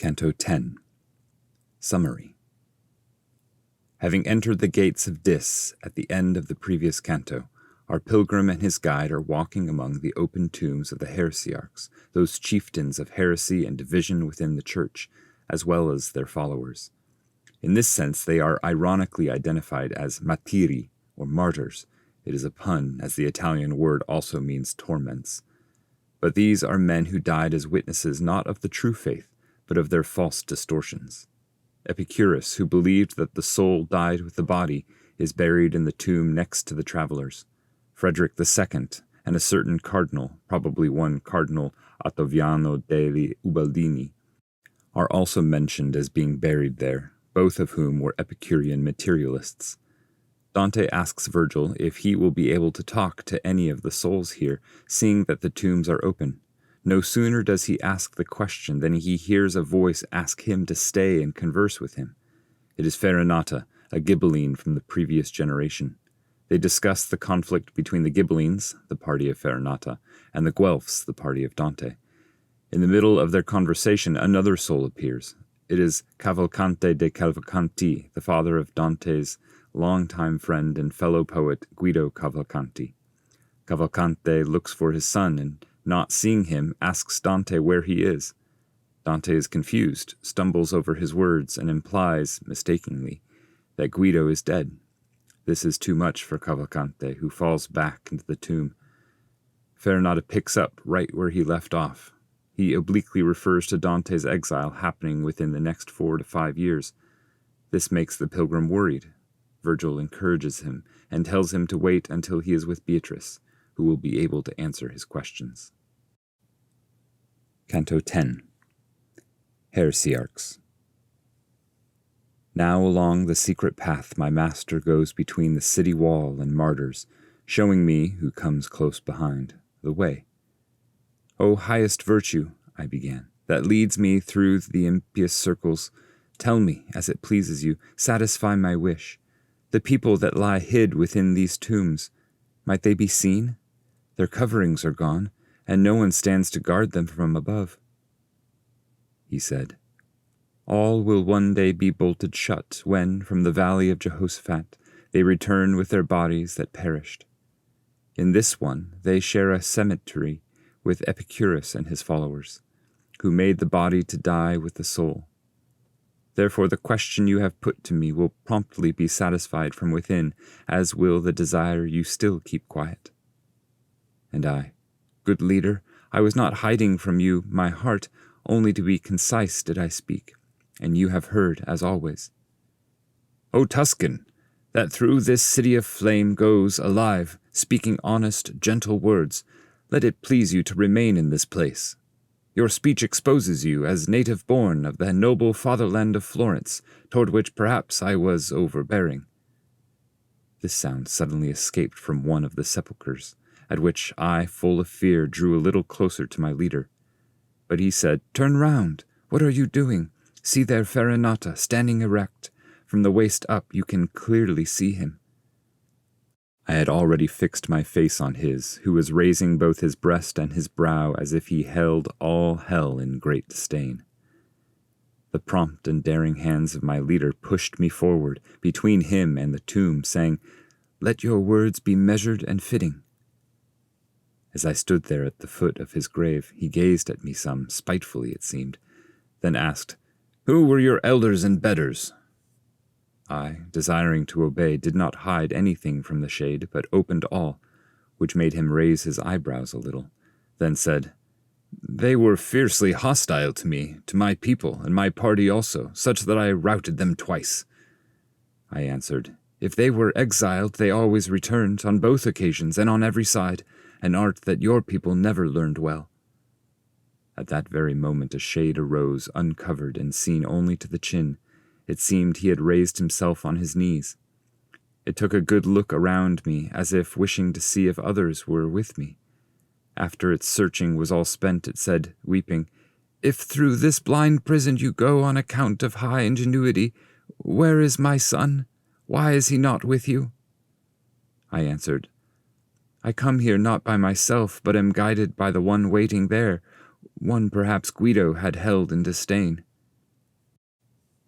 Canto 10. Summary. Having entered the gates of Dis at the end of the previous canto, our pilgrim and his guide are walking among the open tombs of the heresiarchs, those chieftains of heresy and division within the church, as well as their followers. In this sense, they are ironically identified as martiri, or martyrs. It is a pun, as the Italian word also means torments. But these are men who died as witnesses not of the true faith, but of their false distortions. Epicurus, who believed that the soul died with the body, is buried in the tomb next to the travelers. Frederick II and a certain cardinal, probably one Cardinal Ottaviano degli Ubaldini, are also mentioned as being buried there, both of whom were Epicurean materialists. Dante asks Virgil if he will be able to talk to any of the souls here, seeing that the tombs are open. No sooner does he ask the question than he hears a voice ask him to stay and converse with him. It is Farinata, a Ghibelline from the previous generation. They discuss the conflict between the Ghibellines, the party of Farinata, and the Guelphs, the party of Dante. In the middle of their conversation, another soul appears. It is Cavalcante de Cavalcanti, the father of Dante's longtime friend and fellow poet Guido Cavalcanti. Cavalcante looks for his son and, not seeing him, asks Dante where he is. Dante is confused, stumbles over his words, and implies, mistakenly, that Guido is dead. This is too much for Cavalcante, who falls back into the tomb. Farinata picks up right where he left off. He obliquely refers to Dante's exile happening within the next 4 to 5 years. This makes the pilgrim worried. Virgil encourages him and tells him to wait until he is with Beatrice, who will be able to answer his questions. Canto 10. Heresiarchs. Now along the secret path my master goes between the city wall and martyrs, showing me, who comes close behind, the way. O highest virtue, I began, that leads me through the impious circles, tell me, as it pleases you, satisfy my wish. The people that lie hid within these tombs, might they be seen? Their coverings are gone, and no one stands to guard them from above. He said, all will one day be bolted shut, when, from the valley of Jehoshaphat, they return with their bodies that perished. In this one they share a cemetery with Epicurus and his followers, who made the body to die with the soul. Therefore the question you have put to me will promptly be satisfied from within, as will the desire you still keep quiet. And I, good leader, I was not hiding from you my heart, only to be concise did I speak, and you have heard as always. O Tuscan, that through this city of flame goes alive, speaking honest, gentle words, let it please you to remain in this place. Your speech exposes you as native-born of the noble fatherland of Florence, toward which perhaps I was overbearing. This sound suddenly escaped from one of the sepulchres, at which I, full of fear, drew a little closer to my leader. But he said, turn round. What are you doing? See there Farinata, standing erect. From the waist up you can clearly see him. I had already fixed my face on his, who was raising both his breast and his brow as if he held all hell in great disdain. The prompt and daring hands of my leader pushed me forward, between him and the tomb, saying, let your words be measured and fitting. As I stood there at the foot of his grave, he gazed at me some, spitefully it seemed, then asked, who were your elders and betters? I, desiring to obey, did not hide anything from the shade, but opened all, which made him raise his eyebrows a little, then said, they were fiercely hostile to me, to my people, and my party also, such that I routed them twice. I answered, if they were exiled, they always returned, on both occasions and on every side, an art that your people never learned well. At that very moment a shade arose, uncovered and seen only to the chin. It seemed he had raised himself on his knees. It took a good look around me, as if wishing to see if others were with me. After its searching was all spent, it said, weeping, if through this blind prison you go on account of high ingenuity, where is my son? Why is he not with you? I answered, I come here not by myself, but am guided by the one waiting there, one perhaps Guido had held in disdain.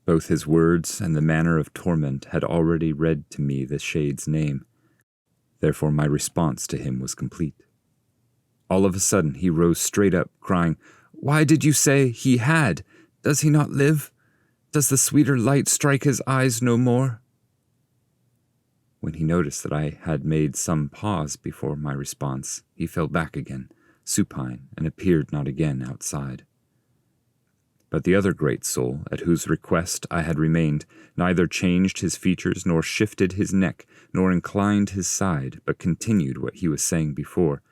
Both his words and the manner of torment had already read to me the shade's name. Therefore my response to him was complete. All of a sudden he rose straight up, crying, "Why did you say he had? Does he not live? Does the sweeter light strike his eyes no more?" When he noticed that I had made some pause before my response, he fell back again, supine, and appeared not again outside. But the other great soul, at whose request I had remained, neither changed his features, nor shifted his neck, nor inclined his side, but continued what he was saying before.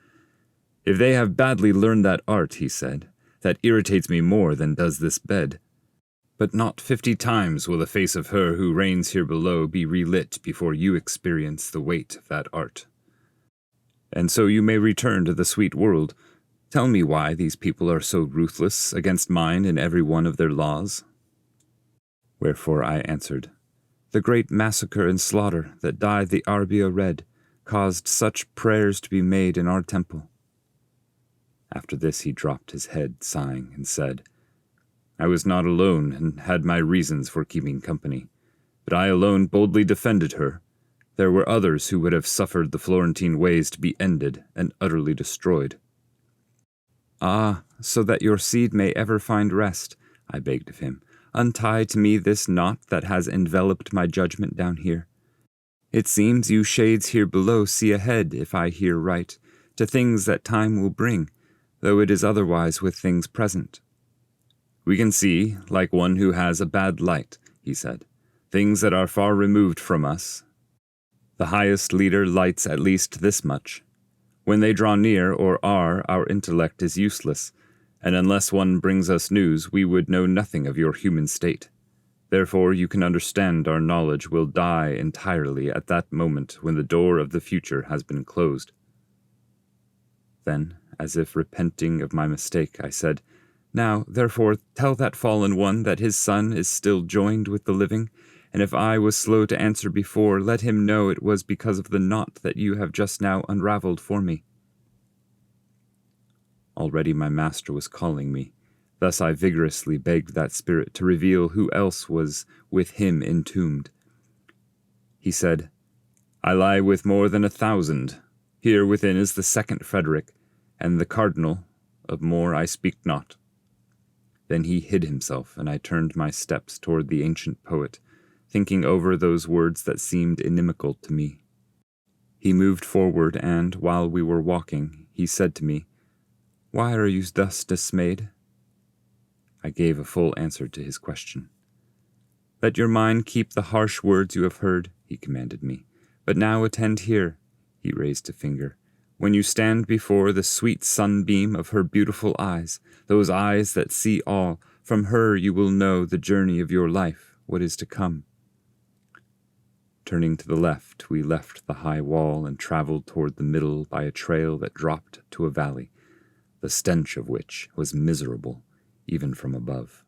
"If they have badly learned that art," he said, "that irritates me more than does this bed. But not 50 times will the face of her who reigns here below be relit before you experience the weight of that art. And so you may return to the sweet world. Tell me why these people are so ruthless against mine in every one of their laws." Wherefore I answered, "The great massacre and slaughter that dyed the Arbia red caused such prayers to be made in our temple." After this he dropped his head, sighing, and said, "I was not alone, and had my reasons for keeping company. But I alone boldly defended her. There were others who would have suffered the Florentine ways to be ended and utterly destroyed." "Ah, so that your seed may ever find rest," I begged of him, "untie to me this knot that has enveloped my judgment down here. It seems you shades here below see ahead, if I hear right, to things that time will bring, though it is otherwise with things present." "We can see, like one who has a bad light," he said, "things that are far removed from us. The highest leader lights at least this much. When they draw near or are, our intellect is useless, and unless one brings us news, we would know nothing of your human state. Therefore you can understand our knowledge will die entirely at that moment when the door of the future has been closed." Then, as if repenting of my mistake, I said, "Now, therefore, tell that fallen one that his son is still joined with the living, and if I was slow to answer before, let him know it was because of the knot that you have just now unraveled for me." Already my master was calling me. Thus I vigorously begged that spirit to reveal who else was with him entombed. He said, "I lie with more than 1,000. Here within is the second Frederick, and the cardinal, of more I speak not." Then he hid himself, and I turned my steps toward the ancient poet, thinking over those words that seemed inimical to me. He moved forward, and, while we were walking, he said to me, "Why are you thus dismayed?" I gave a full answer to his question. "Let your mind keep the harsh words you have heard," he commanded me. "But now attend here," he raised a finger, "when you stand before the sweet sunbeam of her beautiful eyes, those eyes that see all, from her you will know the journey of your life, what is to come." Turning to the left, we left the high wall and traveled toward the middle by a trail that dropped to a valley, the stench of which was miserable, even from above.